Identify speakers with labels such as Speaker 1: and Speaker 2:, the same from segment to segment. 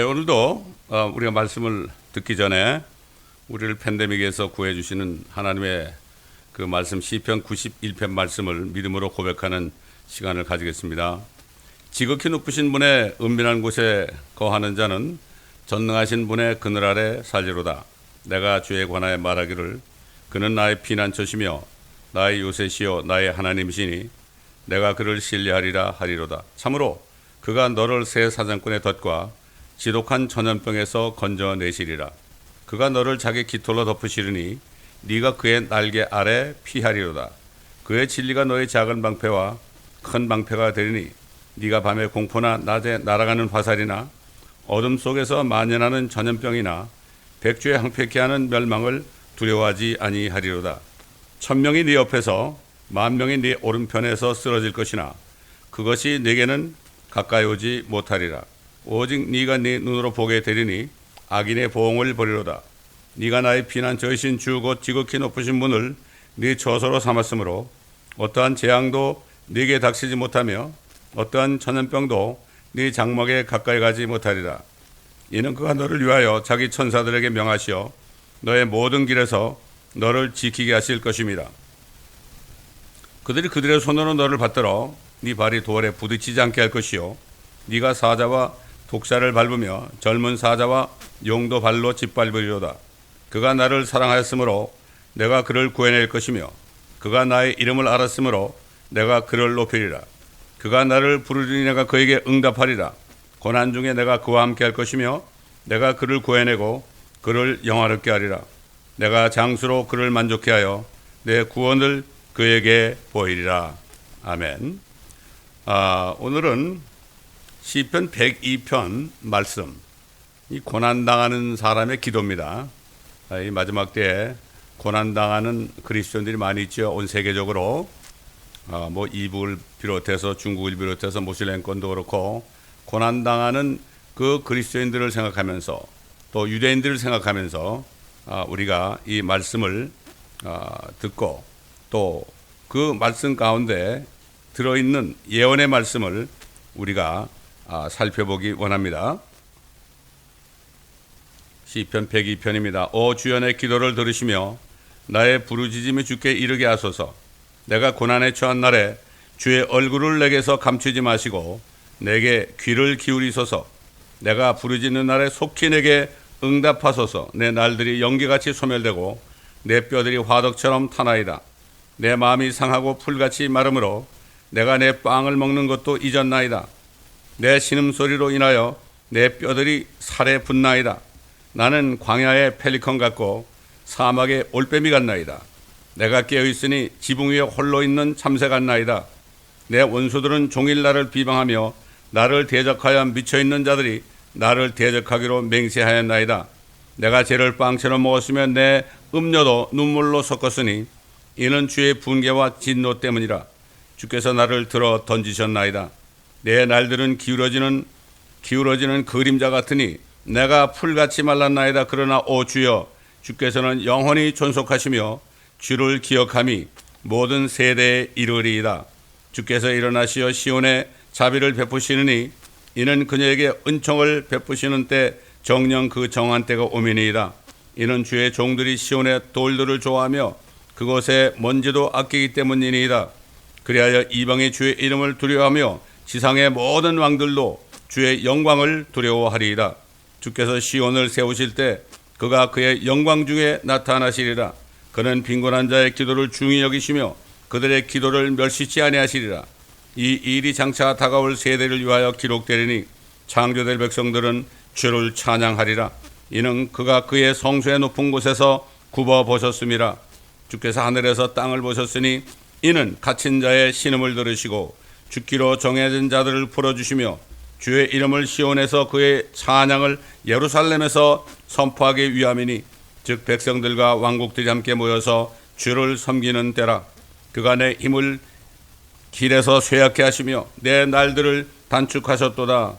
Speaker 1: 오늘도 우리가 말씀을 듣기 전에 우리를 팬데믹에서 구해주시는 하나님의 그 말씀 시편 91편 말씀을 믿음으로 고백하는 시간을 가지겠습니다. 지극히 높으신 분의 은밀한 곳에 거하는 자는 전능하신 분의 그늘 아래 살리로다. 내가 주에 관하여 말하기를 그는 나의 피난처시며 나의 요새시요 나의 하나님이시니 내가 그를 신뢰하리라 하리로다. 참으로 그가 너를 새 사냥꾼의 덫과 지독한 전염병에서 건져내시리라. 그가 너를 자기 깃털로 덮으시리니 네가 그의 날개 아래 피하리로다. 그의 진리가 너의 작은 방패와 큰 방패가 되리니 네가 밤에 공포나 낮에 날아가는 화살이나 어둠 속에서 만연하는 전염병이나 백주에 항폐케 하는 멸망을 두려워하지 아니하리로다. 1000명이 네 옆에서 10,000명이 네 오른편에서 쓰러질 것이나 그것이 네게는 가까이 오지 못하리라. 오직 네가 네 눈으로 보게 되리니 악인의 보응을 보리로다. 네가 나의 피난처이신 주 곧 지극히 높으신 분을 네 처소로 삼았으므로 어떠한 재앙도 네게 닥치지 못하며 어떠한 전염병도 네 장막에 가까이 가지 못하리라. 이는 그가 너를 위하여 자기 천사들에게 명하시어 너의 모든 길에서 너를 지키게 하실 것입니다. 그들이 그들의 손으로 너를 받들어 네 발이 돌에 부딪히지 않게 할 것이요 네가 사자와 독사를 밟으며 젊은 사자와 용도 발로 짓밟으리로다. 그가 나를 사랑하였으므로 내가 그를 구해낼 것이며 그가 나의 이름을 알았으므로 내가 그를 높이리라. 그가 나를 부르리니 내가 그에게 응답하리라. 고난 중에 내가 그와 함께 할 것이며 내가 그를 구해내고 그를 영화롭게 하리라. 내가 장수로 그를 만족케 하여 내 구원을 그에게 보이리라. 아멘. 오늘은 시편 102편 말씀, 이 고난당하는 사람의 기도입니다. 이 마지막 때에 고난당하는 그리스도인들이 많이 있죠. 온 세계적으로 이북을 비롯해서 중국을 비롯해서 모슬렘권도 그렇고 고난당하는 그 그리스도인들을 생각하면서 또 유대인들을 생각하면서 우리가 이 말씀을 듣고 또 그 말씀 가운데 들어있는 예언의 말씀을 우리가 살펴보기 원합니다. 시편 102편입니다. 오 주여 내 기도를 들으시며 나의 부르짖음이 주께 이르게 하소서. 내가 고난에 처한 날에 주의 얼굴을 내게서 감추지 마시고 내게 귀를 기울이소서. 내가 부르짖는 날에 속히 내게 응답하소서. 내 날들이 연기같이 소멸되고 내 뼈들이 화덕처럼 타나이다. 내 마음이 상하고 풀같이 마름으로 내가 내 빵을 먹는 것도 잊었나이다. 내 신음소리로 인하여 내 뼈들이 살에 붙나이다. 나는 광야의 펠리컨 같고 사막의 올빼미 같나이다. 내가 깨어있으니 지붕 위에 홀로 있는 참새 같나이다. 내 원수들은 종일 나를 비방하며 나를 대적하여 미쳐있는 자들이 나를 대적하기로 맹세하였나이다. 내가 죄를 빵처럼 먹었으면 내 음료도 눈물로 섞었으니 이는 주의 분개와 진노 때문이라. 주께서 나를 들어 던지셨나이다. 내 날들은 기울어지는 그림자 같으니 내가 풀같이 말랐나이다. 그러나 오 주여 주께서는 영원히 존속하시며 주를 기억함이 모든 세대에 이르리이다. 주께서 일어나시어 시온에 자비를 베푸시느니 이는 그녀에게 은총을 베푸시는 때 정녕 그 정한 때가 오미니이다. 이는 주의 종들이 시온의 돌들을 좋아하며 그곳에 먼지도 아끼기 때문이니이다. 그리하여 이방의 주의 이름을 두려워하며 지상의 모든 왕들도 주의 영광을 두려워하리이다. 주께서 시온을 세우실 때 그가 그의 영광 중에 나타나시리라. 그는 빈곤한 자의 기도를 중히 여기시며 그들의 기도를 멸시치 아니하시리라. 이 일이 장차 다가올 세대를 위하여 기록되리니 창조될 백성들은 주를 찬양하리라. 이는 그가 그의 성소의 높은 곳에서 굽어보셨음이라. 주께서 하늘에서 땅을 보셨으니 이는 갇힌 자의 신음을 들으시고 죽기로 정해진 자들을 풀어주시며 주의 이름을 시온에서 그의 찬양을 예루살렘에서 선포하기 위함이니 즉 백성들과 왕국들이 함께 모여서 주를 섬기는 때라. 그가 내 힘을 길에서 쇠약케 하시며 내 날들을 단축하셨도다.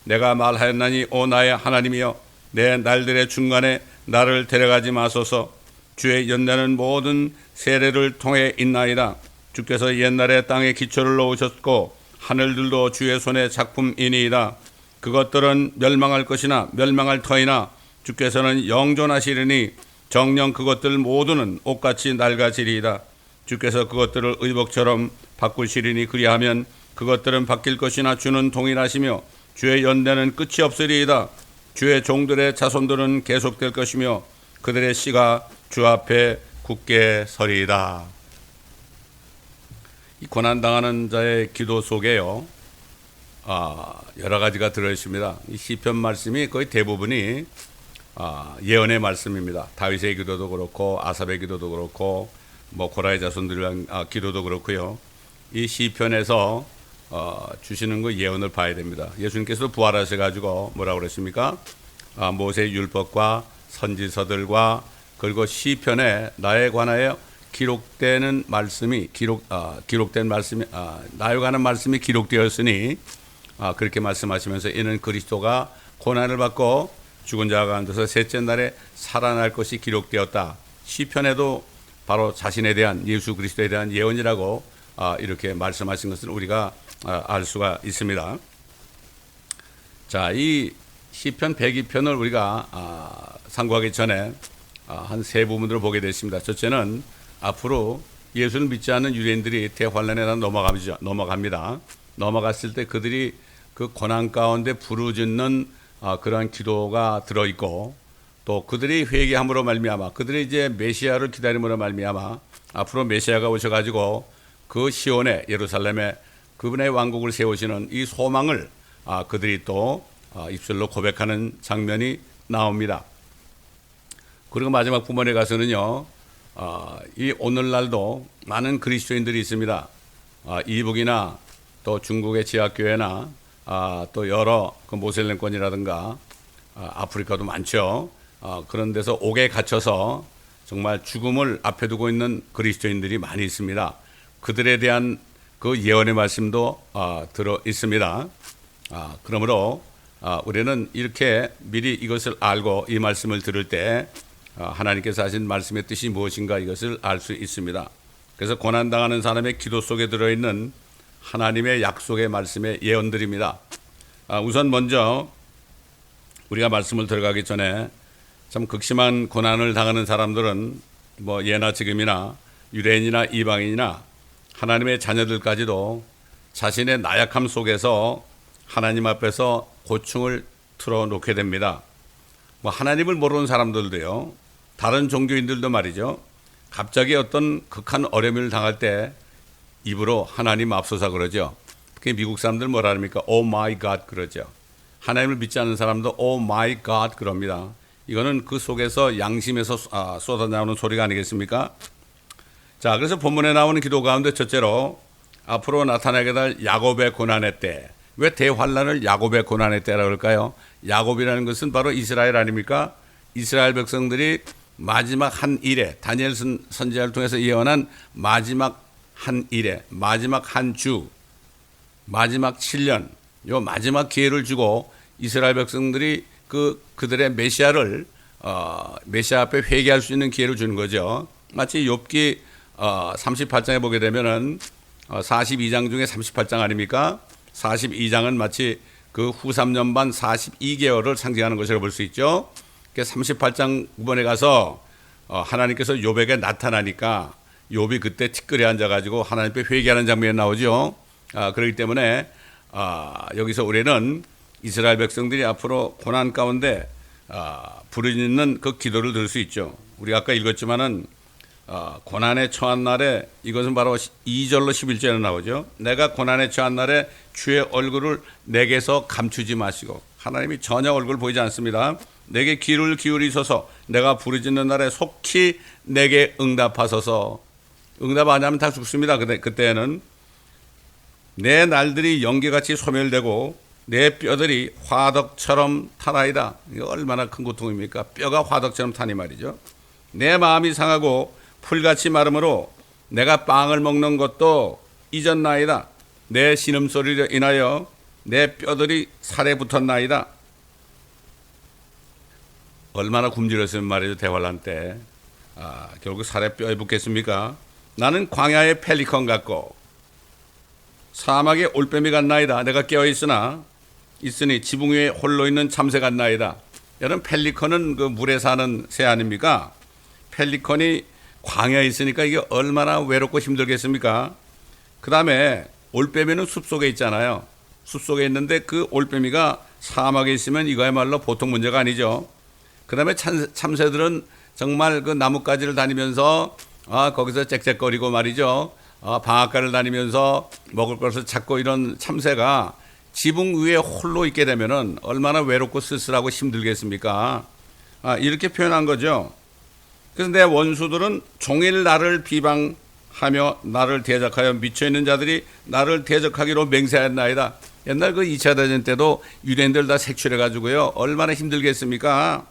Speaker 1: 내가 말하였나니 오 나의 하나님이여 내 날들의 중간에 나를 데려가지 마소서. 주의 연단은 모든 세례를 통해 있나이다. 주께서 옛날에 땅에 기초를 놓으셨고 하늘들도 주의 손의 작품이니이다. 그것들은 멸망할 것이나 멸망할 터이나 주께서는 영존하시리니 정녕 그것들 모두는 옷같이 낡아지리이다. 주께서 그것들을 의복처럼 바꾸시리니 그리하면 그것들은 바뀔 것이나 주는 동일하시며 주의 연대는 끝이 없으리이다. 주의 종들의 자손들은 계속될 것이며 그들의 씨가 주 앞에 굳게 서리이다. 이 고난당하는 자의 기도 속에요, 여러 가지가 들어있습니다. 이 시편 말씀이 거의 대부분이 예언의 말씀입니다. 다윗의 기도도 그렇고 아삽의 기도도 그렇고 뭐 고라의 자손들의 기도도 그렇고요. 이 시편에서 주시는 그 예언을 봐야 됩니다. 예수님께서 부활하셔가지고 뭐라고 그랬습니까? 모세의 율법과 선지서들과 그리고 시편에 나에 관하여 기록되는 말씀이 기록된 말씀이 나에 관한 말씀이 기록되었으니 그렇게 말씀하시면서 이는 그리스도가 고난을 받고 죽은 자 가운데서 셋째 날에 살아날 것이 기록되었다. 시편에도 바로 자신에 대한 예수 그리스도에 대한 예언이라고 이렇게 말씀하신 것을 우리가 알 수가 있습니다. 자, 이 시편 102편을 우리가 상고하기 전에 한 세 부분으로 보게 됐습니다. 첫째는 앞으로 예수를 믿지 않는 유대인들이 대환란에 넘어갑니다. 넘어갔을 때 그들이 그 고난 가운데 부르짖는 그러한 기도가 들어있고, 또 그들이 회개함으로 말미암아 그들이 이제 메시아를 기다림으로 말미암아 앞으로 메시아가 오셔가지고 그 시온에 예루살렘에 그분의 왕국을 세우시는 이 소망을 그들이 또 입술로 고백하는 장면이 나옵니다. 그리고 마지막 부분에 가서는요, 이 오늘날도 많은 그리스도인들이 있습니다. 이북이나 또 중국의 지하교회나 또 여러 그 모슬렘권이라든가 아프리카도 많죠. 그런 데서 옥에 갇혀서 정말 죽음을 앞에 두고 있는 그리스도인들이 많이 있습니다. 그들에 대한 그 예언의 말씀도 들어 있습니다. 그러므로 우리는 이렇게 미리 이것을 알고 이 말씀을 들을 때 하나님께서 하신 말씀의 뜻이 무엇인가 이것을 알 수 있습니다. 그래서 고난당하는 사람의 기도 속에 들어있는 하나님의 약속의 말씀의 예언들입니다. 우선 먼저 우리가 말씀을 들어가기 전에 참 극심한 고난을 당하는 사람들은 뭐 예나 지금이나 유대인이나 이방인이나 하나님의 자녀들까지도 자신의 나약함 속에서 하나님 앞에서 고충을 틀어놓게 됩니다. 뭐 하나님을 모르는 사람들도요, 다른 종교인들도 말이죠, 갑자기 어떤 극한 어려움을 당할 때 입으로 하나님 앞서서 그러죠. 특히 미국 사람들 뭐라 합니까? Oh my God 그러죠. 하나님을 믿지 않는 사람도 Oh my God 그럽니다. 이거는 그 속에서 양심에서 쏟아나오는 소리가 아니겠습니까? 자, 그래서 본문에 나오는 기도 가운데 첫째로 앞으로 나타나게 될 야곱의 고난의 때. 왜 대환란을 야곱의 고난의 때라고 할까요? 야곱이라는 것은 바로 이스라엘 아닙니까? 이스라엘 백성들이 마지막 한 일에, 다니엘 선지자를 통해서 예언한 마지막 한 일에, 마지막 한 주, 마지막 7년, 요 마지막 기회를 주고 이스라엘 백성들이 그들의 메시아를 메시아 앞에 회개할 수 있는 기회를 주는 거죠. 마치 욥기 38장에 보게 되면은 42장 중에 38장 아닙니까? 42장은 마치 그 후 3년 반 42개월을 상징하는 것이라고 볼 수 있죠. 38장 9번에 가서 하나님께서 욥에게 나타나니까 욥이 그때 티끌에 앉아가지고 하나님 앞에 회개하는 장면이 나오죠. 그렇기 때문에 여기서 우리는 이스라엘 백성들이 앞으로 고난 가운데 부르짖는 그 기도를 들을 수 있죠. 우리가 아까 읽었지만은 고난에 처한 날에, 이것은 바로 2절로 11절에 나오죠. 내가 고난에 처한 날에 주의 얼굴을 내게서 감추지 마시고, 하나님이 전혀 얼굴 보이지 않습니다. 내게 귀를 기울이소서. 내가 부르짖는 날에 속히 내게 응답하소서. 응답 안 하면 다 죽습니다. 그때는 내 날들이 연기같이 소멸되고 내 뼈들이 화덕처럼 타나이다. 이거 얼마나 큰 고통입니까? 뼈가 화덕처럼 타니 말이죠. 내 마음이 상하고 풀같이 마름으로 내가 빵을 먹는 것도 잊었나이다. 내 신음소리로 인하여 내 뼈들이 살에 붙었나이다. 얼마나 굶주렸으면 말이죠. 대환란 때 결국 살에 뼈에 붙겠습니까? 나는 광야의 펠리컨 같고 사막의 올빼미 같나이다. 내가 깨어있으나 있으니 지붕 위에 홀로 있는 참새 같나이다. 여러분, 펠리컨은 그 물에 사는 새 아닙니까? 펠리컨이 광야에 있으니까 이게 얼마나 외롭고 힘들겠습니까? 그 다음에 올빼미는 숲속에 있잖아요. 숲속에 있는데 그 올빼미가 사막에 있으면 이거야말로 보통 문제가 아니죠. 그 다음에 참새들은 정말 그 나뭇가지를 다니면서 거기서 짹짹거리고 말이죠. 방앗간을 다니면서 먹을 것을 찾고 이런 참새가 지붕 위에 홀로 있게 되면은 얼마나 외롭고 쓸쓸하고 힘들겠습니까? 이렇게 표현한 거죠. 그래서 내 원수들은 종일 나를 비방하며 나를 대적하여 미쳐있는 자들이 나를 대적하기로 맹세하였나이다. 옛날 그 2차 대전 때도 유대인들 다 색출해가지고요. 얼마나 힘들겠습니까?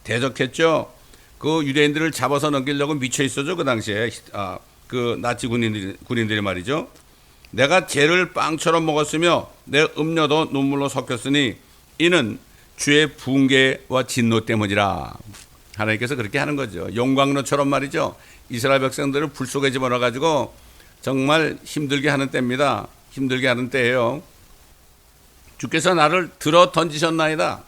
Speaker 1: 대적했죠. 그 유대인들을 잡아서 넘기려고 미쳐있었죠. 그 당시에. 그 나치 군인들이 말이죠. 내가 죄를 빵처럼 먹었으며 내 음료도 눈물로 섞였으니 이는 주의 붕괴와 진노 때문이라. 하나님께서 그렇게 하는 거죠. 용광로처럼 말이죠. 이스라엘 백성들을 불 속에 집어넣어가지고 정말 힘들게 하는 때입니다. 힘들게 하는 때예요. 주께서 나를 들어 던지셨나이다.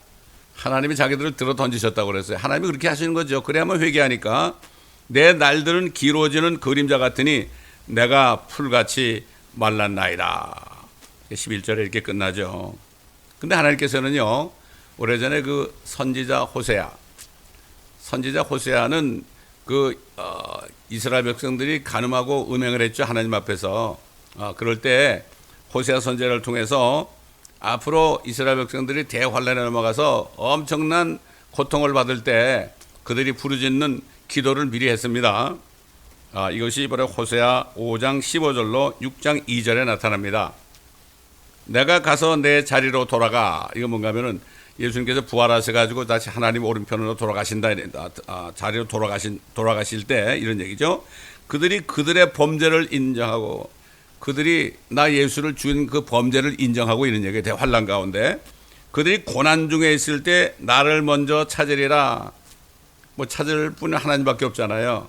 Speaker 1: 하나님이 자기들을 들어 던지셨다고 그랬어요. 하나님이 그렇게 하시는 거죠. 그래야만 회개하니까. 내 날들은 길어지는 그림자 같으니 내가 풀같이 말랐나이다. 11절에 이렇게 끝나죠. 근데 하나님께서는요, 오래전에 그 선지자 호세아는 이스라엘 백성들이 간음하고 음행을 했죠. 하나님 앞에서. 그럴 때 호세아 선지자를 통해서 앞으로 이스라엘 백성들이 대환란에 넘어가서 엄청난 고통을 받을 때 그들이 부르짖는 기도를 미리 했습니다. 이것이 바로 호세아 5장 15절로 6장 2절에 나타납니다. 내가 가서 내 자리로 돌아가. 이거 뭔가 하면은 예수님께서 부활하셔가지고 다시 하나님 오른편으로 돌아가신다. 자리로 돌아가실 때 이런 얘기죠. 그들이 그들의 범죄를 인정하고 그들이 나 예수를 준 그 범죄를 인정하고 이런 얘기예요. 대환란 가운데. 그들이 고난 중에 있을 때 나를 먼저 찾으리라. 뭐 찾을 분은 하나님밖에 없잖아요.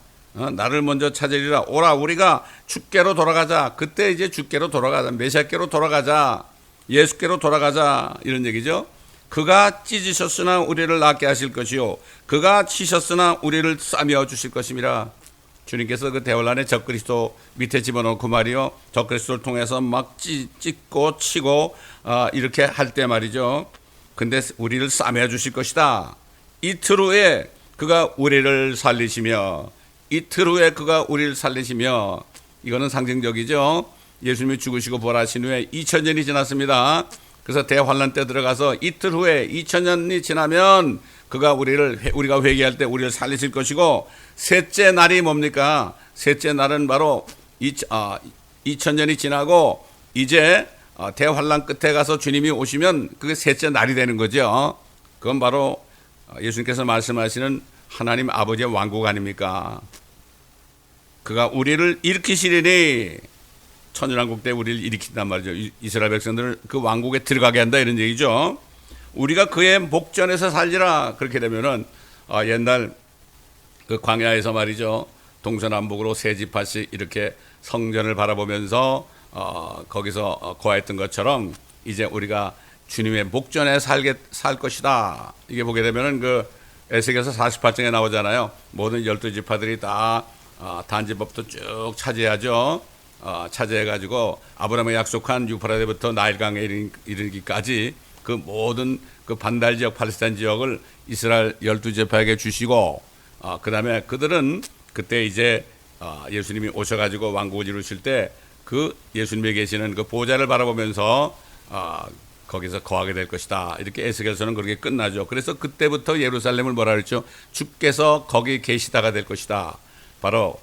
Speaker 1: 나를 먼저 찾으리라. 오라 우리가 주께로 돌아가자. 그때 이제 주께로 돌아가자. 메시아께로 돌아가자. 예수께로 돌아가자. 이런 얘기죠. 그가 찢으셨으나 우리를 낫게 하실 것이요 그가 치셨으나 우리를 싸매어 주실 것임이라. 주님께서 그 대환란에 적그리스도 밑에 집어넣고 말이요, 적그리스도를 통해서 막 찢고 치고 이렇게 할 때 말이죠. 근데 우리를 싸매어 주실 것이다. 이틀 후에 그가 우리를 살리시며, 이틀 후에 그가 우리를 살리시며. 이거는 상징적이죠. 예수님이 죽으시고 부활하신 후에 2000년이 지났습니다. 그래서 대환란 때 들어가서 이틀 후에 2000년이 지나면 그가 우리가 회개할 때 우리를 살리실 것이고, 셋째 날이 뭡니까? 셋째 날은 바로 2000년이 지나고 이제 대환란 끝에 가서 주님이 오시면 그게 셋째 날이 되는 거죠. 그건 바로 예수님께서 말씀하시는 하나님 아버지의 왕국 아닙니까? 그가 우리를 일으키시리니, 천연왕국 때 우리를 일으킨단 말이죠. 이스라엘 백성들을 그 왕국에 들어가게 한다 이런 얘기죠. 우리가 그의 목전에서 살리라. 그렇게 되면은 옛날 그 광야에서 말이죠, 동서남북으로 세 지파씩 이렇게 성전을 바라보면서 거기서 거했던 것처럼 이제 우리가 주님의 목전에 살 것이다. 이게 보게 되면은 그 에스겔서 48장에 나오잖아요. 모든 12지파들이 다 단지법도 쭉 차지하죠. 차지해가지고 아브라함이 약속한 유프라데부터 나일강에 이르기까지 그 모든 그 반달 지역, 팔레스타인 지역을 이스라엘 12지파에게 주시고, 그 다음에 그들은 그때 이제 예수님이 오셔가지고 왕국을 이루실 때 그 예수님이 계시는 그 보좌를 바라보면서 거기서 거하게 될 것이다. 이렇게 에스겔서는 그렇게 끝나죠. 그래서 그때부터 예루살렘을 뭐라 그랬죠? 주께서 거기 계시다가 될 것이다. 바로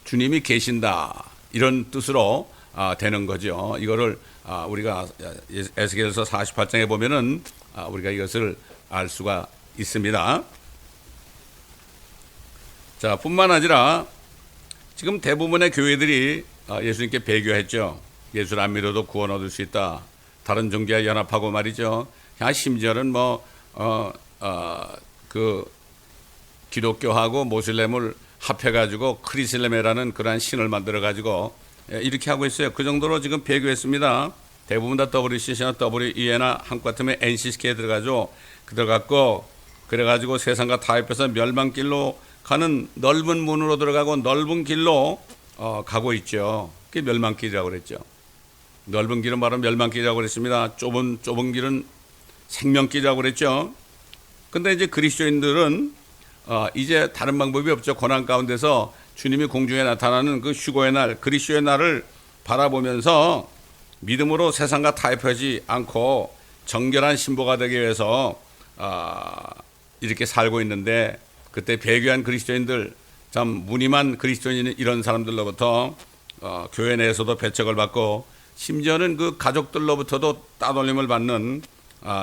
Speaker 1: 주님이 계신다. 이런 뜻으로 되는 거죠. 이거를 우리가 에스겔서 48장에 보면은 우리가 이것을 알 수가 있습니다. 자, 뿐만 아니라 지금 대부분의 교회들이 예수님께 배교했죠. 예수를 안 믿어도 구원 얻을 수 있다. 다른 종교와 연합하고 말이죠. 심지어는 그 기독교하고 모슬렘을 합해가지고 크리슬레메라는 그러한 신을 만들어가지고 이렇게 하고 있어요. 그 정도로 지금 배교했습니다. 대부분 다 WCC나 WEA나 한국 같으면 NCC에 들어가죠. 들어갔고 그래가지고 세상과 타협해서 멸망길로 가는 넓은 문으로 들어가고 넓은 길로 가고 있죠. 그게 멸망길이라고 그랬죠. 넓은 길은 바로 멸망길이라고 그랬습니다. 좁은 길은 생명길이라고 그랬죠. 근데 이제 그리스도인들은 이제 다른 방법이 없죠. 고난 가운데서 주님이 공중에 나타나는 그 휴거의 날, 그리스도의 날을 바라보면서 믿음으로 세상과 타협하지 않고 정결한 신부가 되기 위해서 이렇게 살고 있는데, 그때 배교한 그리스도인들, 참 무늬만 그리스도인 이런 사람들로부터 교회 내에서도 배척을 받고 심지어는 그 가족들로부터도 따돌림을 받는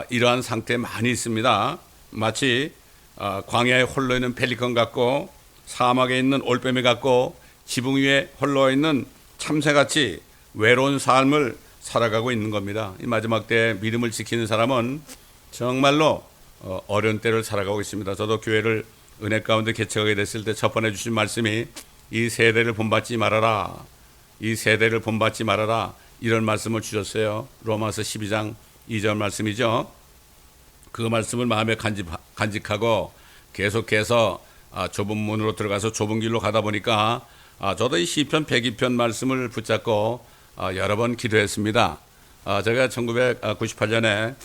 Speaker 1: 이러한 상태에 많이 있습니다. 마치 광야에 홀로 있는 펠리컨 같고 사막에 있는 올빼미 같고 지붕 위에 홀로 있는 참새같이 외로운 삶을 살아가고 있는 겁니다. 이 마지막 때 믿음을 지키는 사람은 정말로 어려운 때를 살아가고 있습니다. 저도 교회를 은혜 가운데 개척하게 됐을 때 첫 번째 주신 말씀이 이 세대를 본받지 말아라. 이 세대를 본받지 말아라. 이런 말씀을 주셨어요. 로마서 12장 2절 말씀이죠. 그 말씀을 마음에 간직하고 계속해서 좁은 문으로 들어가서 좁은 길로 가다 보니까 저도 이 시편 102편 말씀을 붙잡고 여러 번 기도했습니다. 제가 1998년에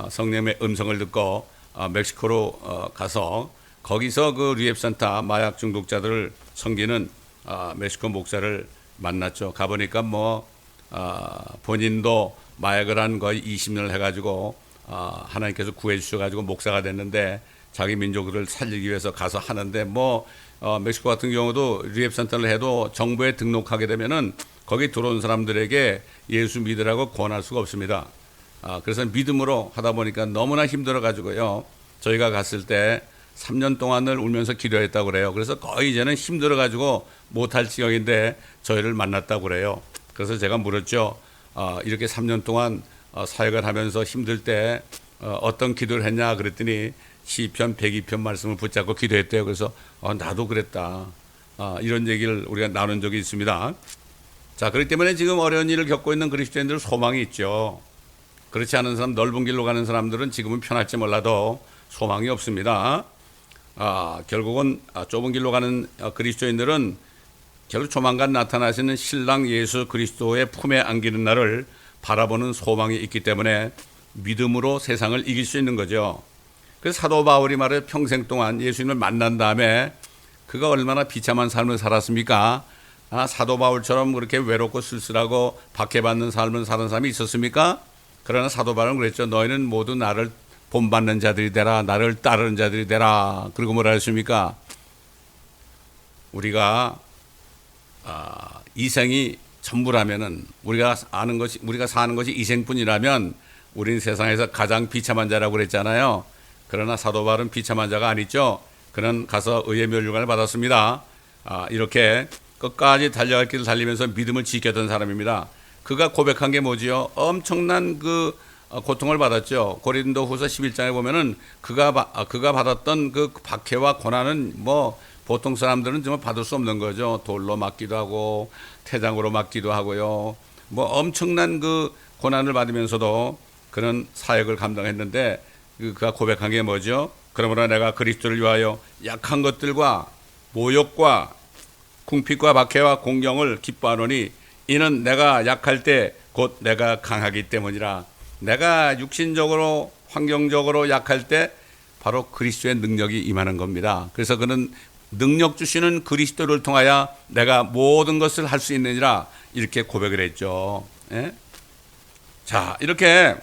Speaker 1: 성령의 음성을 듣고 멕시코로 가서 거기서 그 리앱센터 마약 중독자들을 섬기는 멕시코 목사를 만났죠. 가보니까 본인도 마약을 한 거의 20년을 해가지고 하나님께서 구해 주셔가지고 목사가 됐는데 자기 민족을 살리기 위해서 가서 하는데 멕시코 같은 경우도 리앱센터를 해도 정부에 등록하게 되면은 거기 들어온 사람들에게 예수 믿으라고 권할 수가 없습니다. 그래서 믿음으로 하다 보니까 너무나 힘들어가지고요. 저희가 갔을 때 3년 동안을 울면서 기도했다고 그래요. 그래서 거의 이제는 힘들어가지고 못할 지경인데 저희를 만났다고 그래요. 그래서 제가 물었죠. 이렇게 3년 동안 사역을 하면서 힘들 때 어떤 기도를 했냐 그랬더니 시편 102편 말씀을 붙잡고 기도했대요. 그래서 나도 그랬다. 이런 얘기를 우리가 나눈 적이 있습니다. 자, 그렇기 때문에 지금 어려운 일을 겪고 있는 그리스도인들은 소망이 있죠. 그렇지 않은 사람, 넓은 길로 가는 사람들은 지금은 편할지 몰라도 소망이 없습니다. 결국은 좁은 길로 가는 그리스도인들은 결국 조만간 나타나시는 신랑 예수 그리스도의 품에 안기는 날을 바라보는 소망이 있기 때문에 믿음으로 세상을 이길 수 있는 거죠. 그래서 사도 바울이 말해 평생 동안 예수님을 만난 다음에 그가 얼마나 비참한 삶을 살았습니까? 사도 바울처럼 그렇게 외롭고 쓸쓸하고 박해받는 삶을 사는 사람이 있었습니까? 그러나 사도 바울은 그랬죠. 너희는 모두 나를 본받는 자들이 되라. 나를 따르는 자들이 되라. 그리고 뭐라 했습니까? 우리가 이생이 전부라면은 우리가 사는 것이 이생뿐이라면 우리는 세상에서 가장 비참한 자라고 그랬잖아요. 그러나 사도 바울은 비참한 자가 아니죠. 그는 가서 의의 멸류관을 받았습니다. 이렇게 끝까지 달려갈 길을 달리면서 믿음을 지켰던 사람입니다. 그가 고백한 게 뭐지요? 엄청난 그 고통을 받았죠. 고린도후서 11장에 보면은 그가 받았던 그 박해와 고난은 보통 사람들은 정말 받을 수 없는 거죠. 돌로 맞기도 하고 태장으로 맞기도 하고요. 엄청난 그 고난을 받으면서도 그는 사역을 감당했는데 그가 고백한 게 뭐죠? 그러므로 내가 그리스도를 위하여 약한 것들과 모욕과 궁핍과 박해와 공경을 기뻐하노니 이는 내가 약할 때 곧 내가 강하기 때문이라. 내가 육신적으로 환경적으로 약할 때 바로 그리스도의 능력이 임하는 겁니다. 그래서 그는 능력 주시는 그리스도를 통하여 내가 모든 것을 할 수 있느니라 이렇게 고백을 했죠. 예? 자, 이렇게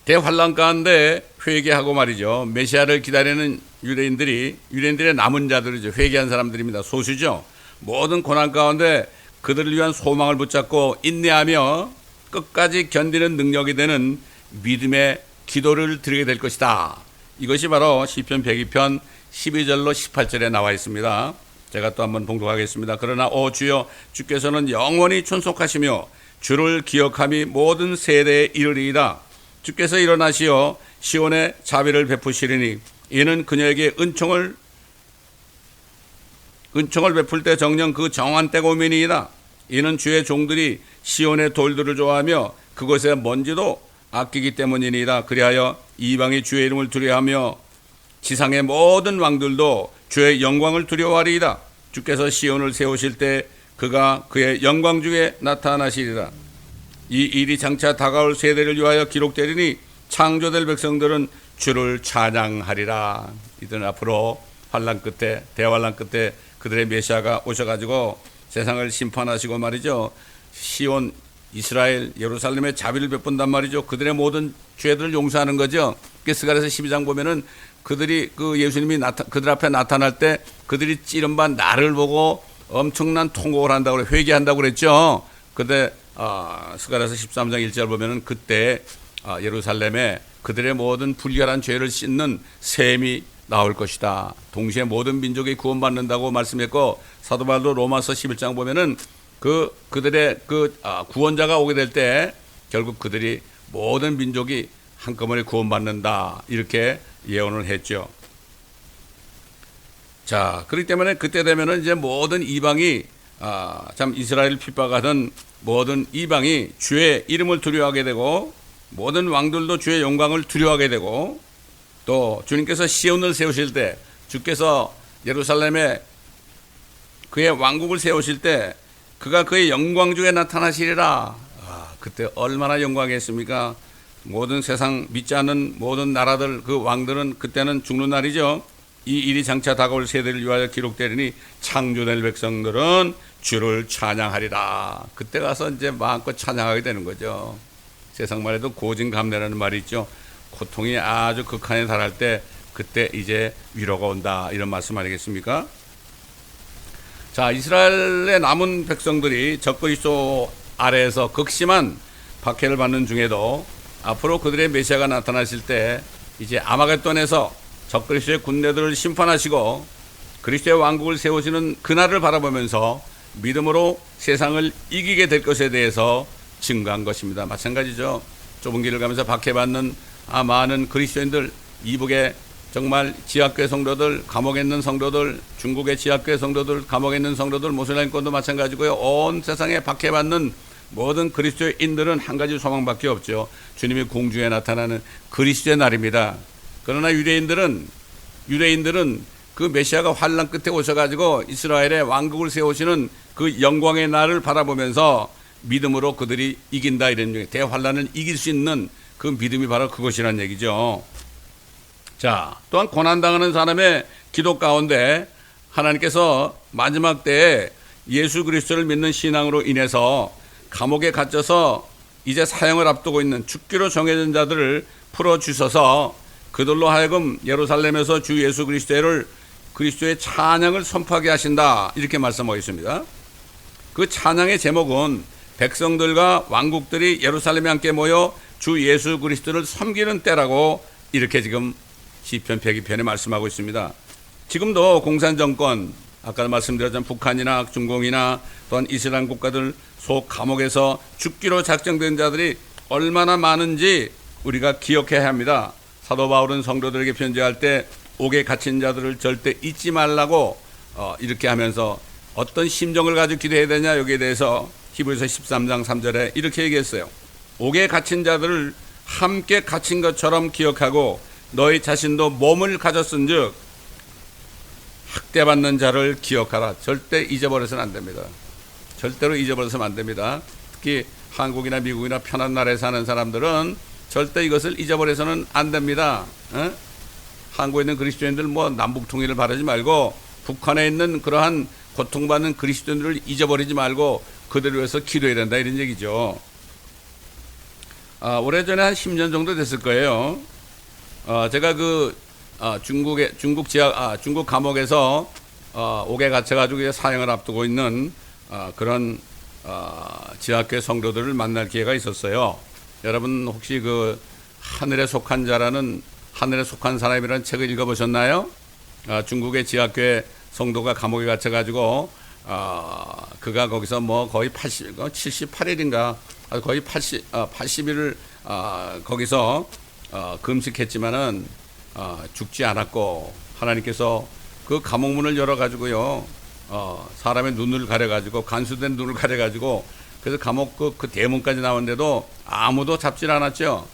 Speaker 1: 대환란 가운데 회개하고 말이죠. 메시아를 기다리는 유대인들의 남은 자들이죠. 회개한 사람들입니다. 소수죠. 모든 고난 가운데 그들을 위한 소망을 붙잡고 인내하며 끝까지 견디는 능력이 되는 믿음의 기도를 드리게 될 것이다. 이것이 바로 시편 102편 12절로 18절에 나와 있습니다. 제가 또 한번 봉독하겠습니다. 그러나 오 주여 주께서는 영원히 존속하시며 주를 기억함이 모든 세대에 이르리이다. 주께서 일어나시어 시온에 자비를 베푸시리니 이는 그녀에게 은총을 베풀 때 정녕 그 정한 때가 오미니이다. 이는 주의 종들이 시온의 돌들을 좋아하며 그곳의 먼지도 아끼기 때문이니이다. 그리하여 이방이 주의 이름을 두려워하며 지상의 모든 왕들도 주의 영광을 두려워하리이다. 주께서 시온을 세우실 때 그가 그의 영광 중에 나타나시리라. 이 일이 장차 다가올 세대를 위하여 기록되리니 창조될 백성들은 주를 찬양하리라. 이들은 앞으로 환난 끝에, 대환난 끝에 그들의 메시아가 오셔가지고 세상을 심판하시고 말이죠, 시온, 이스라엘, 예루살렘에 자비를 베푼단 말이죠. 그들의 모든 죄들을 용서하는 거죠. 스가랴서 12장 보면은 그들이 그 예수님이 그들 앞에 나타날 때 그들이 찌른바 나를 보고 엄청난 통곡을 한다고 회개한다고 그랬죠. 근데 스가랴서 13장 1절 보면은 그때 예루살렘에 그들의 모든 불결한 죄를 씻는 셈이 나올 것이다. 동시에 모든 민족이 구원받는다고 말씀했고, 사도 바울도 로마서 11장 보면은 그들의 구원자가 오게 될 때 결국 그들이 모든 민족이 한꺼번에 구원받는다, 이렇게 예언을 했죠. 자, 그렇기 때문에 그때 되면은 이제 모든 이방이 참 이스라엘을 핍박하던 모든 이방이 주의 이름을 두려워하게 되고, 모든 왕들도 주의 영광을 두려워하게 되고, 또 주님께서 시온을 세우실 때, 주께서 예루살렘에 그의 왕국을 세우실 때 그가 그의 영광 중에 나타나시리라. 그때 얼마나 영광이겠습니까? 모든 세상 믿지 않는 모든 나라들, 그 왕들은 그때는 죽는 날이죠. 이 일이 장차 다가올 세대를 위하여 기록되리니 창조될 백성들은 주를 찬양하리라. 그때 가서 이제 마음껏 찬양하게 되는 거죠. 세상만 해도 고진감래라는 말이 있죠. 고통이 아주 극한에 달할 때 그때 이제 위로가 온다, 이런 말씀 아니겠습니까? 자, 이스라엘의 남은 백성들이 적그리스도 아래에서 극심한 박해를 받는 중에도 앞으로 그들의 메시아가 나타나실 때 이제 아마겟돈에서 적그리스도의 군대들을 심판하시고 그리스도의 왕국을 세우시는 그날을 바라보면서 믿음으로 세상을 이기게 될 것에 대해서 증거한 것입니다. 마찬가지죠. 좁은 길을 가면서 박해받는 많은 그리스도인들, 이북의 정말 지하교회 성도들, 감옥에 있는 성도들, 중국의 지하교회 성도들, 감옥에 있는 성도들, 모슬렘권도 마찬가지고요. 온 세상에 박해받는 모든 그리스도인들은 한 가지 소망밖에 없죠. 주님이 공중에 나타나는 그리스도의 날입니다. 그러나 유대인들은 그 메시아가 환난 끝에 오셔가지고 이스라엘의 왕국을 세우시는 그 영광의 날을 바라보면서 믿음으로 그들이 이긴다, 이런 얘기, 대환난을 이길 수 있는 그 믿음이 바로 그것이라는 얘기죠. 자, 또한 고난당하는 사람의 기도 가운데 하나님께서 마지막 때에 예수 그리스도를 믿는 신앙으로 인해서 감옥에 갇혀서 이제 사형을 앞두고 있는 죽기로 정해진 자들을 풀어주셔서 그들로 하여금 예루살렘에서 주 예수 그리스도의 찬양을 선포하게 하신다, 이렇게 말씀하고 있습니다. 그 찬양의 제목은 백성들과 왕국들이 예루살렘에 함께 모여 주 예수 그리스도를 섬기는 때라고 이렇게 지금 시편 102편에 말씀하고 있습니다. 지금도 공산정권, 아까 말씀드렸던 북한이나 중공이나 또한 이슬람 국가들 속 감옥에서 죽기로 작정된 자들이 얼마나 많은지 우리가 기억해야 합니다. 사도 바울은 성도들에게 편지할 때 옥에 갇힌 자들을 절대 잊지 말라고 이렇게 하면서 어떤 심정을 가지고 기도해야 되냐, 여기에 대해서 히브리서 13장 3절에 이렇게 얘기했어요. 옥에 갇힌 자들을 함께 갇힌 것처럼 기억하고 너희 자신도 몸을 가졌은즉 학대받는 자를 기억하라. 절대 잊어버려서는 안 됩니다. 절대로 잊어버려서는 안 됩니다. 특히 한국이나 미국이나 편한 나라에 사는 사람들은 절대 이것을 잊어버려서는 안 됩니다. 한국에 있는 그리스도인들 남북 통일을 바라지 말고 북한에 있는 그러한 고통받는 그리스도인들을 잊어버리지 말고 그들을 위해서 기도해야 된다, 이런 얘기죠. 오래전에 한 10년 정도 됐을 거예요. 제가 중국 감옥에서 옥에 갇혀가지고 사형을 앞두고 있는 그런 지하교회 성도들을 만날 기회가 있었어요. 여러분 혹시 그 하늘에 속한 사람이라는 책을 읽어보셨나요? 중국의 지하교회 성도가 감옥에 갇혀가지고 그가 거기서 거의 78일인가 거의 80일을 거기서 금식했지만은 죽지 않았고 하나님께서 그 감옥문을 열어가지고요, 사람의 눈을 가려가지고 간수된 눈을 가려가지고 그래서 감옥 그 대문까지 나오는데도 아무도 잡질 않았죠.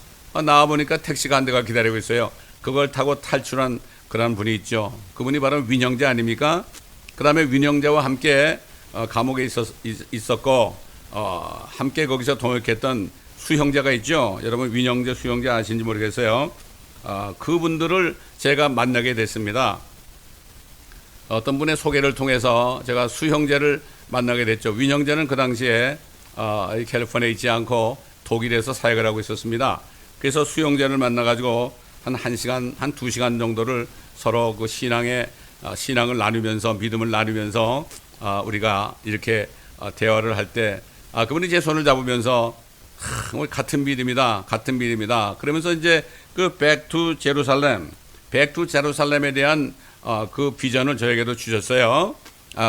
Speaker 1: 나와 보니까 택시가 한 대가 기다리고 있어요. 그걸 타고 탈출한 그런 분이 있죠. 그분이 바로 윈영재 아닙니까? 그 다음에 윈영재와 함께 감옥에 있었고 함께 거기서 동역했던 수형제가 있죠. 여러분 윈영재 수형제 아시는지 모르겠어요. 그분들을 제가 만나게 됐습니다. 어떤 분의 소개를 통해서 제가 수형제를 만나게 됐죠. 윈형제는 그 당시에 캘리포니아에 있지 않고 독일에서 사역을 하고 있었습니다. 그래서 수형제를 만나가지고 한 1시간, 한 2시간 정도를 서로 그 신앙을 나누면서 믿음을 나누면서 우리가 이렇게 대화를 할 때 그분이 제 손을 잡으면서 같은 믿음이다. 그러면서 이제 그 Back to Jerusalem에 대한 그 비전을 저에게도 주셨어요.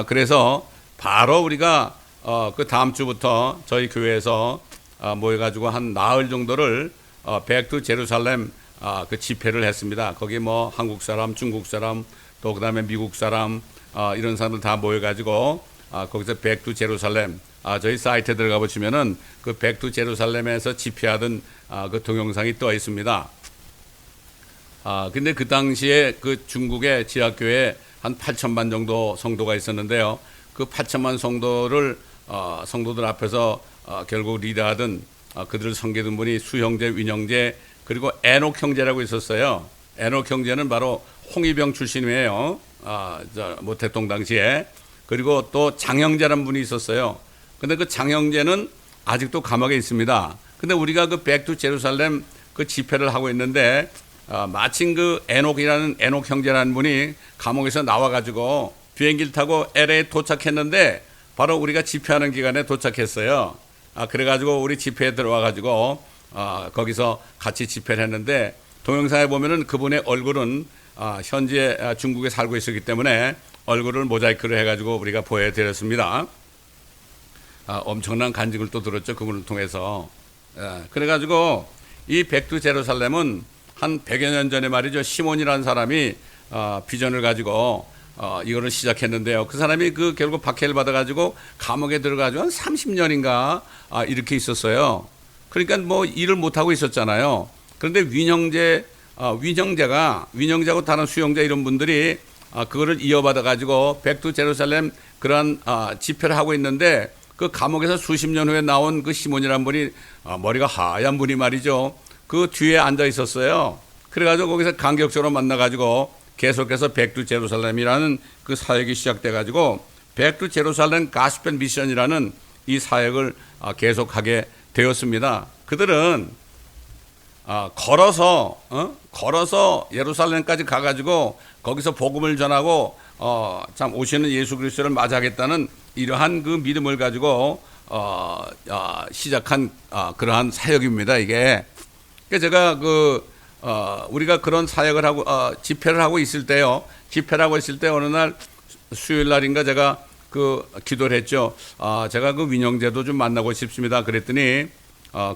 Speaker 1: 그래서 바로 우리가 그 다음 주부터 저희 교회에서 모여가지고 한 나흘 정도를 Back to Jerusalem 그 집회를 했습니다. 거기 뭐 한국 사람, 중국 사람, 또 그다음에 미국 사람 이런 사람들 다 모여가지고 거기서 Back to Jerusalem 저희 사이트에 들어가 보시면은 그 Back to Jerusalem에서 집회하던 그 동영상이 떠 있습니다. 근데 그 당시에 그 중국의 지하교회에 한 8천만 정도 성도가 있었는데요. 그 8천만 성도들 앞에서 결국 리더하던 그들을 섬기던 분이 수형제, 윈형제, 그리고 에녹 형제라고 있었어요. 에녹 형제는 바로 홍위병 출신이에요. 모태동 당시에. 그리고 또 장형제라는 분이 있었어요. 근데 그 장형제는 아직도 감옥에 있습니다. 근데 우리가 그 백투 제루살렘 그 집회를 하고 있는데 마침 그 에녹 형제라는 분이 감옥에서 나와가지고 비행기를 타고 LA에 도착했는데 바로 우리가 집회하는 기간에 도착했어요. 그래가지고 우리 집회에 들어와가지고 거기서 같이 집회를 했는데 동영상에 보면은 그분의 얼굴은 현재 중국에 살고 있었기 때문에 얼굴을 모자이크를 해가지고 우리가 보여드렸습니다. 엄청난 간증을 또 들었죠. 그분을 통해서. 그래가지고 이 백두 제루살렘은 한 100여 년 전에 말이죠. 시몬이라는 사람이 비전을 가지고 이거를 시작했는데요. 그 사람이 그 결국 박해를 받아가지고 감옥에 들어가지고 한 30년인가 이렇게 있었어요. 그러니까 뭐 일을 못하고 있었잖아요. 그런데 윈형제하고 다른 수형제 이런 분들이 그거를 이어받아가지고 백두 제루살렘 그런 집회를 하고 있는데 그 감옥에서 수십 년 후에 나온 그 시몬이라는 분이 머리가 하얀 분이 말이죠. 그 뒤에 앉아 있었어요. 그래가지고 거기서 간격적으로 만나가지고 계속해서 백두 제루살렘이라는 그 사역이 시작돼가지고 백두 제루살렘 가스펠 미션이라는 이 사역을 계속하게 되었습니다. 그들은 걸어서 예루살렘까지 가가지고 거기서 복음을 전하고 참 오시는 예수 그리스도를 맞이하겠다는 이러한 그 믿음을 가지고 시작한 그러한 사역입니다. 이게 제가 우리가 그런 사역을 하고 집회를 하고 있을 때요. 집회를 하고 있을 때 어느 날 수요일 날인가 제가 기도를 했죠. 제가 그 윈형제도 좀 만나고 싶습니다. 그랬더니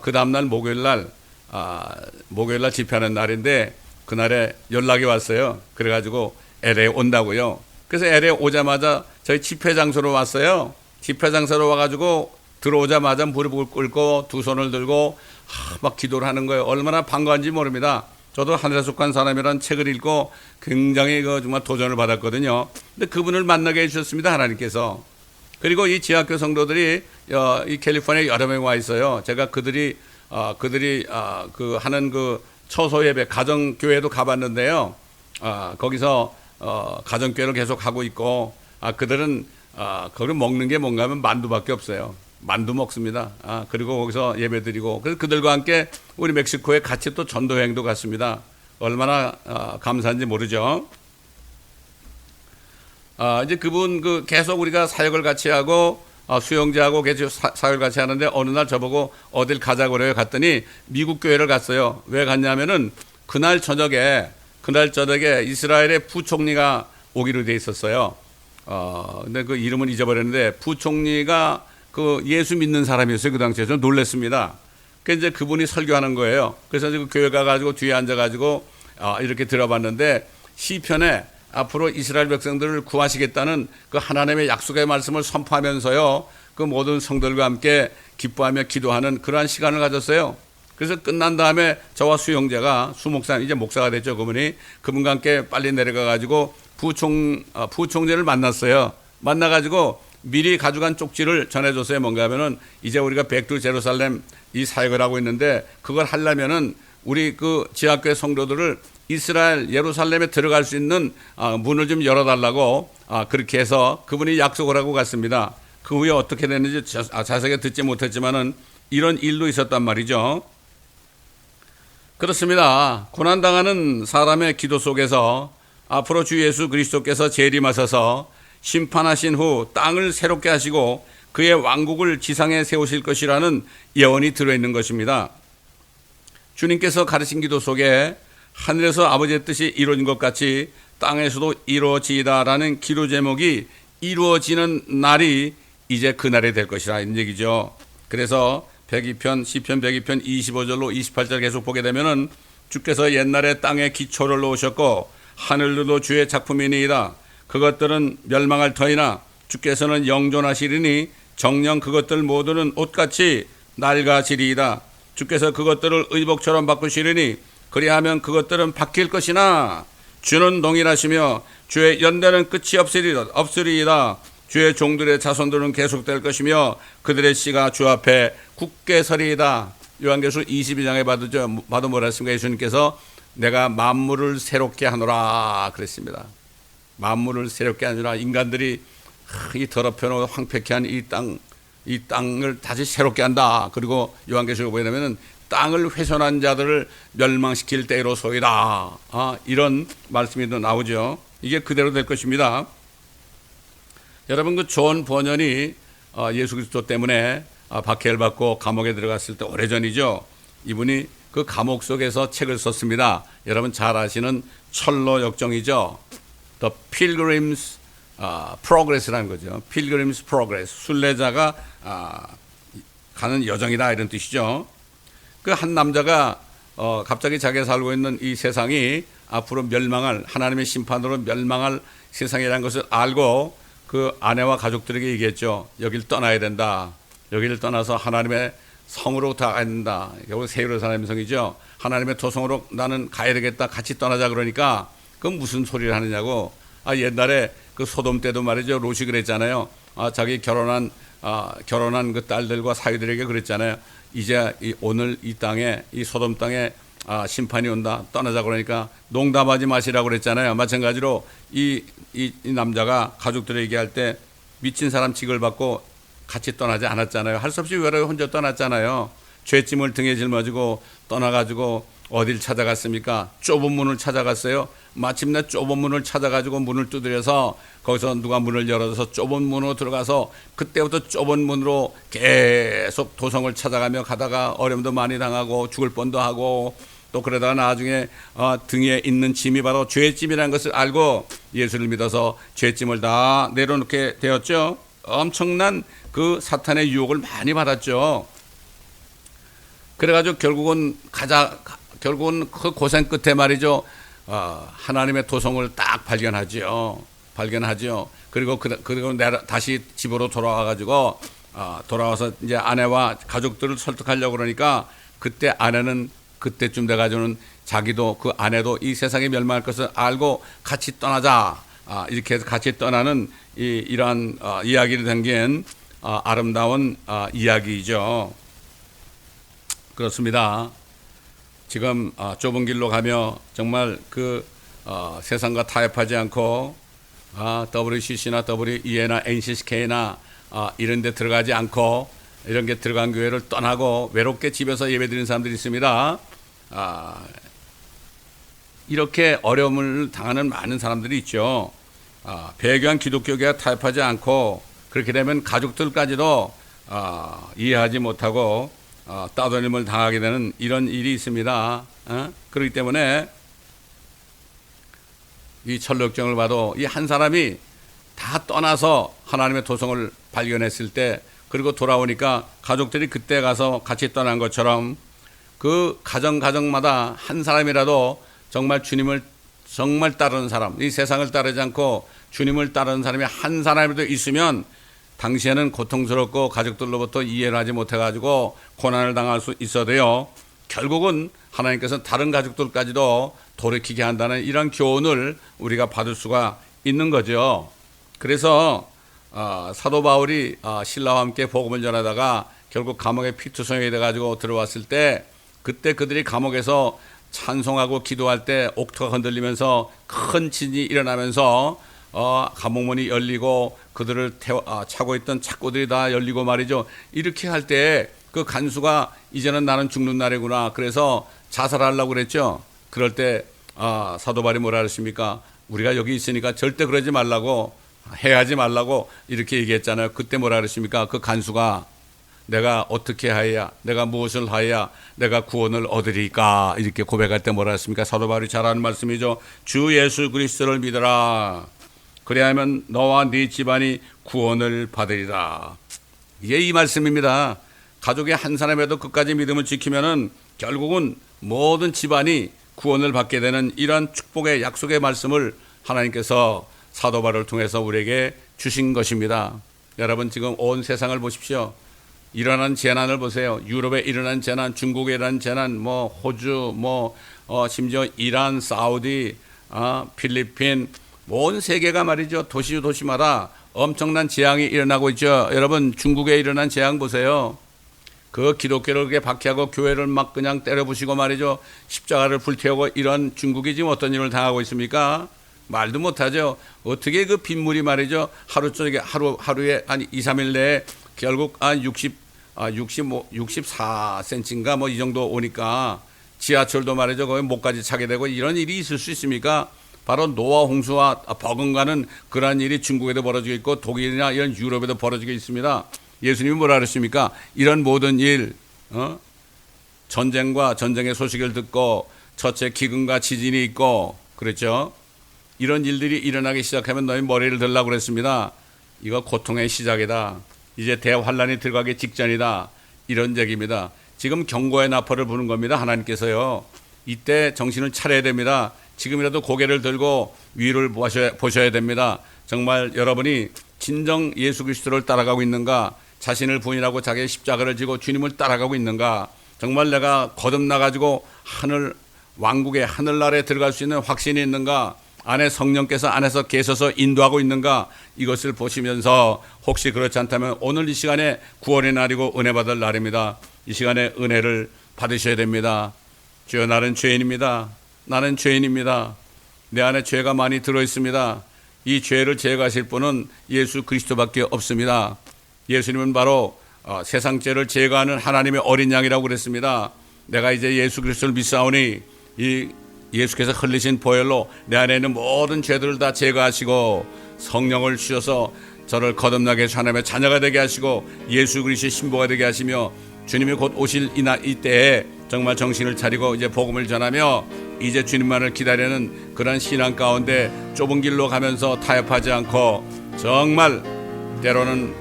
Speaker 1: 그 다음 날 목요일 날 집회하는 날인데 그날에 연락이 왔어요. 그래가지고 LA 온다고요. 그래서 LA 오자마자 저희 집회 장소로 왔어요. 집회 장소로 와가지고 들어오자마자 무릎을 꿇고 두 손을 들고 막 기도를 하는 거예요. 얼마나 반가운지 모릅니다. 저도 하늘에 속한 사람이라는 책을 읽고 굉장히 정말 도전을 받았거든요. 근데 그분을 만나게 해주셨습니다. 하나님께서. 그리고 이 지하교 성도들이 이 캘리포니아에 여러 명 와 있어요. 제가 그들이 하는 그 처소 예배 가정교회도 가봤는데요. 거기서 가정교회를 계속 하고 있고 그들은 거기 먹는 게 뭔가 하면 만두밖에 없어요. 만두 먹습니다. 그리고 거기서 예배 드리고 그래서 그들과 함께 우리 멕시코에 같이 또 전도 여행도 갔습니다. 얼마나 감사한지 모르죠. 이제 그분 계속 우리가 사역을 같이 하고 수영자하고 계속 사역을 같이 하는데 어느 날 저보고 어딜 가자고 그래요. 갔더니 미국 교회를 갔어요. 왜 갔냐면은 그날 저녁에 이스라엘의 부총리가 오기로 돼 있었어요. 근데 그 이름은 잊어버렸는데 부총리가 그 예수 믿는 사람이었어요. 그 당시에 좀 놀랐습니다. 그래서 이제 그분이 설교하는 거예요. 그래서 그 교회 가가지고 뒤에 앉아가지고 이렇게 들어봤는데 시편에 앞으로 이스라엘 백성들을 구하시겠다는 그 하나님의 약속의 말씀을 선포하면서요, 그 모든 성들과 함께 기뻐하며 기도하는 그러한 시간을 가졌어요. 그래서 끝난 다음에 저와 수 형제가, 수 목사님, 이제 목사가 됐죠, 그분과 함께 빨리 내려가 가지고 부총재를 만났어요. 만나가지고 미리 가져간 쪽지를 전해줬어요. 뭔가 하면은 이제 우리가 백두 제루살렘 이 사역을 하고 있는데, 그걸 하려면은 우리 그 지하교회 성도들을 이스라엘 예루살렘에 들어갈 수 있는 문을 좀 열어달라고 그렇게 해서 그분이 약속을 하고 갔습니다. 그 후에 어떻게 됐는지 자세하게 듣지 못했지만은 이런 일도 있었단 말이죠. 그렇습니다. 고난당하는 사람의 기도 속에서 앞으로 주 예수 그리스도께서 재림하셔서 심판하신 후 땅을 새롭게 하시고 그의 왕국을 지상에 세우실 것이라는 예언이 들어있는 것입니다. 주님께서 가르친 기도 속에 하늘에서 아버지의 뜻이 이루어진 것 같이 땅에서도 이루어지이다라는 기도 제목이 이루어지는 날이 이제 그 날이 될 것이라 이런 얘기죠. 그래서 102편 시편 102편 25절로 28절 계속 보게 되면은 주께서 옛날에 땅에 기초를 놓으셨고 하늘로도 주의 작품이니이다. 그것들은 멸망할 터이나 주께서는 영존하시리니 정녕 그것들 모두는 옷같이 낡아지리이다. 주께서 그것들을 의복처럼 바꾸시리니 그리하면 그것들은 바뀔 것이나 주는 동일하시며 주의 연대는 끝이 없으리이다. 주의 종들의 자손들은 계속될 것이며 그들의 씨가 주 앞에 굳게 서리이다. 요한계시록 22장에 봐도 뭐라 했습니까? 예수님께서 내가 만물을 새롭게 하노라 그랬습니다. 만물을 새롭게 하노라. 인간들이 이 더럽혀놓은 황폐케 한 이 땅을 다시 새롭게 한다. 그리고 요한계시록 보게 되면은 땅을 훼손한 자들을 멸망시킬 때로소이다. 이런 말씀이 나오죠. 이게 그대로 될 것입니다. 여러분, 그 존 버년이 예수 그리스도 때문에 박해를 받고 감옥에 들어갔을 때 오래전이죠. 이분이 그 감옥 속에서 책을 썼습니다. 여러분 잘 아시는 철로 역정이죠. The Pilgrim's Progress라는 거죠. Pilgrim's Progress, 순례자가 가는 여정이다 이런 뜻이죠. 그 한 남자가 갑자기 자기가 살고 있는 이 세상이 앞으로 멸망할, 하나님의 심판으로 멸망할 세상이라는 것을 알고 그 아내와 가족들에게 얘기했죠. 여길 떠나야 된다. 여기를 떠나서 하나님의 성으로 가야 된다. 여기 새 예루살렘 성이죠. 하나님의 토성으로 나는 가야 되겠다. 같이 떠나자. 그러니까 그건 무슨 소리를 하느냐고. 옛날에 그 소돔 때도 말이죠. 롯이 그랬잖아요. 자기 결혼한 그 딸들과 사위들에게 그랬잖아요. 이제 오늘 이 땅에, 이 소돔 땅에 심판이 온다. 떠나자. 그러니까 농담하지 마시라고 그랬잖아요. 마찬가지로 이 남자가 가족들에게 얘기할 때 미친 사람 취급을 받고 같이 떠나지 않았잖아요. 할 수 없이 외로이 혼자 떠났잖아요. 죄짐을 등에 짊어지고 떠나가지고 어딜 찾아갔습니까? 좁은 문을 찾아갔어요. 마침내 좁은 문을 찾아가지고 문을 두드려서 거기서 누가 문을 열어서 좁은 문으로 들어가서 그때부터 좁은 문으로 계속 도성을 찾아가며 가다가 어려움도 많이 당하고 죽을 뻔도 하고 또 그러다가 나중에 등에 있는 짐이 바로 죄짐이라는 것을 알고 예수를 믿어서 죄짐을 다 내려놓게 되었죠. 엄청난 그 사탄의 유혹을 많이 받았죠. 그래가지고 결국은 그 고생 끝에 말이죠. 하나님의 도성을 딱 발견하죠. 그리고 다시 집으로 돌아와가지고 돌아와서 이제 아내와 가족들을 설득하려고 그러니까 그때 아내는 그때쯤 돼가지고는 자기도 그 아내도 이 세상에 멸망할 것을 알고 같이 떠나자. 이렇게 해서 같이 떠나는 이러한 이야기를 담긴 아름다운 이야기이죠. 그렇습니다. 지금 좁은 길로 가며 정말 그 세상과 타협하지 않고 WCC나 WEA나 NCCK나 이런 데 들어가지 않고 이런 게 들어간 교회를 떠나고 외롭게 집에서 예배드리는 사람들이 있습니다. 이렇게 어려움을 당하는 많은 사람들이 있죠. 배교한 기독교계가 타협하지 않고 그렇게 되면 가족들까지도 이해하지 못하고 따돌림을 당하게 되는 이런 일이 있습니다. 그렇기 때문에 이 철록정을 봐도 이 한 사람이 다 떠나서 하나님의 도성을 발견했을 때 그리고 돌아오니까 가족들이 그때 가서 같이 떠난 것처럼 그 가정마다 한 사람이라도 정말 주님을 정말 따르는 사람, 이 세상을 따르지 않고 주님을 따르는 사람이 한 사람이라도 있으면 당시에는 고통스럽고 가족들로부터 이해를 하지 못해가지고 고난을 당할 수 있어도요, 결국은 하나님께서 다른 가족들까지도 돌이키게 한다는 이런 교훈을 우리가 받을 수가 있는 거죠. 그래서 사도 바울이 신라와 함께 복음을 전하다가 결국 감옥에 피투성이 돼가지고 들어왔을 때, 그때 그들이 감옥에서 찬송하고 기도할 때 옥토가 흔들리면서 큰 진이 일어나면서 감옥문이 열리고 그들을 차고 있던 착고들이 다 열리고 말이죠. 이렇게 할 때 그 간수가 이제는 나는 죽는 날이구나, 그래서 자살하려고 그랬죠. 그럴 때 사도 바울이 뭐라 그랬습니까? 우리가 여기 있으니까 절대 그러지 말라고, 해하지 말라고 이렇게 얘기했잖아요. 그때 뭐라 그랬습니까? 그 간수가 내가 어떻게 하여야, 내가 무엇을 하여야 내가 구원을 얻으리까, 이렇게 고백할 때 뭐라 했습니까? 사도 바울이 잘 아는 말씀이죠. 주 예수 그리스도를 믿어라. 그래야면 너와 네 집안이 구원을 받으리라. 이게 이 말씀입니다. 가족의 한 사람이라도 끝까지 믿음을 지키면은 결국은 모든 집안이 구원을 받게 되는 이러한 축복의 약속의 말씀을 하나님께서 사도 바울을 통해서 우리에게 주신 것입니다. 여러분, 지금 온 세상을 보십시오. 일어난 재난을 보세요. 유럽에 일어난 재난, 중국에 일어난 재난, 호주, 심지어 이란, 사우디, 필리핀, 온 세계가 말이죠. 도시마다 엄청난 재앙이 일어나고 있죠. 여러분, 중국에 일어난 재앙 보세요. 그 기독교를 그렇게 박해하고 교회를 막 그냥 때려부시고 말이죠. 십자가를 불태우고 이런 중국이 지금 어떤 일을 당하고 있습니까? 말도 못하죠. 어떻게 그 빗물이 말이죠. 하루에 한 2, 3일 내에 결국 64cm인가 이 정도 오니까 지하철도 말이죠. 거기 목까지 차게 되고 이런 일이 있을 수 있습니까? 바로 노아 홍수와 버금가는 그러한 일이 중국에도 벌어지고 있고 독일이나 이런 유럽에도 벌어지고 있습니다. 예수님이 뭐라 그랬습니까? 이런 모든 일, 전쟁과 전쟁의 소식을 듣고 첫째 기근과 지진이 있고 그랬죠. 이런 일들이 일어나기 시작하면 너희 머리를 들라고 그랬습니다. 이거 고통의 시작이다. 이제 대환란이 들어가기 직전이다. 이런 얘기입니다. 지금 경고의 나팔을 부는 겁니다. 하나님께서요. 이때 정신을 차려야 됩니다. 지금이라도 고개를 들고 위를 보셔야 됩니다. 정말 여러분이 진정 예수 그리스도를 따라가고 있는가? 자신을 부인하고 자기의 십자가를 지고 주님을 따라가고 있는가? 정말 내가 거듭나가지고 왕국의 하늘나라에 들어갈 수 있는 확신이 있는가? 안에 성령께서 안에서 계셔서 인도하고 있는가? 이것을 보시면서 혹시 그렇지 않다면 오늘 이 시간에 구원의 날이고 은혜 받을 날입니다. 이 시간에 은혜를 받으셔야 됩니다. 주여, 나는 죄인입니다. 나는 죄인입니다. 내 안에 죄가 많이 들어있습니다. 이 죄를 제거하실 분은 예수 그리스도밖에 없습니다. 예수님은 바로 세상 죄를 제거하는 하나님의 어린 양이라고 그랬습니다. 내가 이제 예수 그리스도를 믿사오니 이 예수께서 흘리신 보혈로 내 안에 있는 모든 죄들을 다 제거하시고 성령을 주셔서 저를 거듭나게 해서 하나님의 자녀가 되게 하시고 예수 그리스도의 신부가 되게 하시며 주님이 곧 오실 이때에 정말 정신을 차리고 이제 복음을 전하며 이제 주님만을 기다리는 그런 신앙 가운데 좁은 길로 가면서 타협하지 않고 정말 때로는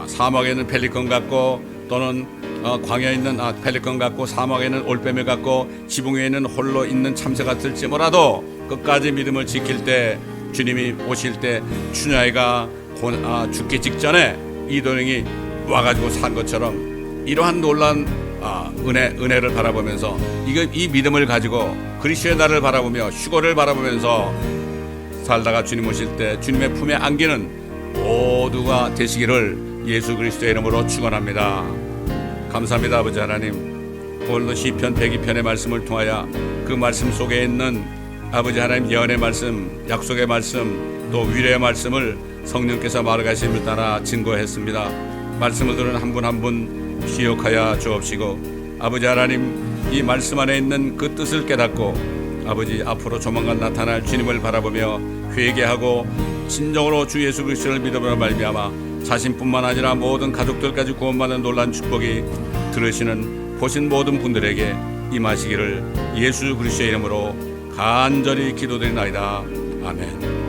Speaker 1: 사막에 있는 펠리컨 같고 또는 광야에 있는 펠리컨 같고 사막에 있는 올빼미 같고 지붕 위에 있는 홀로 있는 참새 같을지 몰라도 끝까지 믿음을 지킬 때 주님이 오실 때 춘향이가 죽기 직전에 이도령이 와가지고 산 것처럼 이러한 놀라운 은혜를 바라보면서 이 믿음을 가지고 그리스도의 날을 바라보며 휴거를 바라보면서 살다가 주님 오실 때 주님의 품에 안기는 모두가 되시기를 예수 그리스도의 이름으로 축원합니다. 감사합니다. 아버지 하나님, 오늘도 시편 102편의 말씀을 통하여 그 말씀 속에 있는 아버지 하나님 예언의 말씀, 약속의 말씀, 또 위로의 말씀을 성령께서 말하심을 따라 증거했습니다. 말씀을 들은 한 분 한 분 기억하여 주옵시고 아버지 하나님, 이 말씀 안에 있는 그 뜻을 깨닫고 아버지 앞으로 조만간 나타날 주님을 바라보며 회개하고 진정으로 주 예수 그리스도를 믿음으로 말미암아 자신뿐만 아니라 모든 가족들까지 구원받는 놀라운 축복이 들으시는 보신 모든 분들에게 임하시기를 예수 그리스도의 이름으로 간절히 기도드리나이다. 아멘.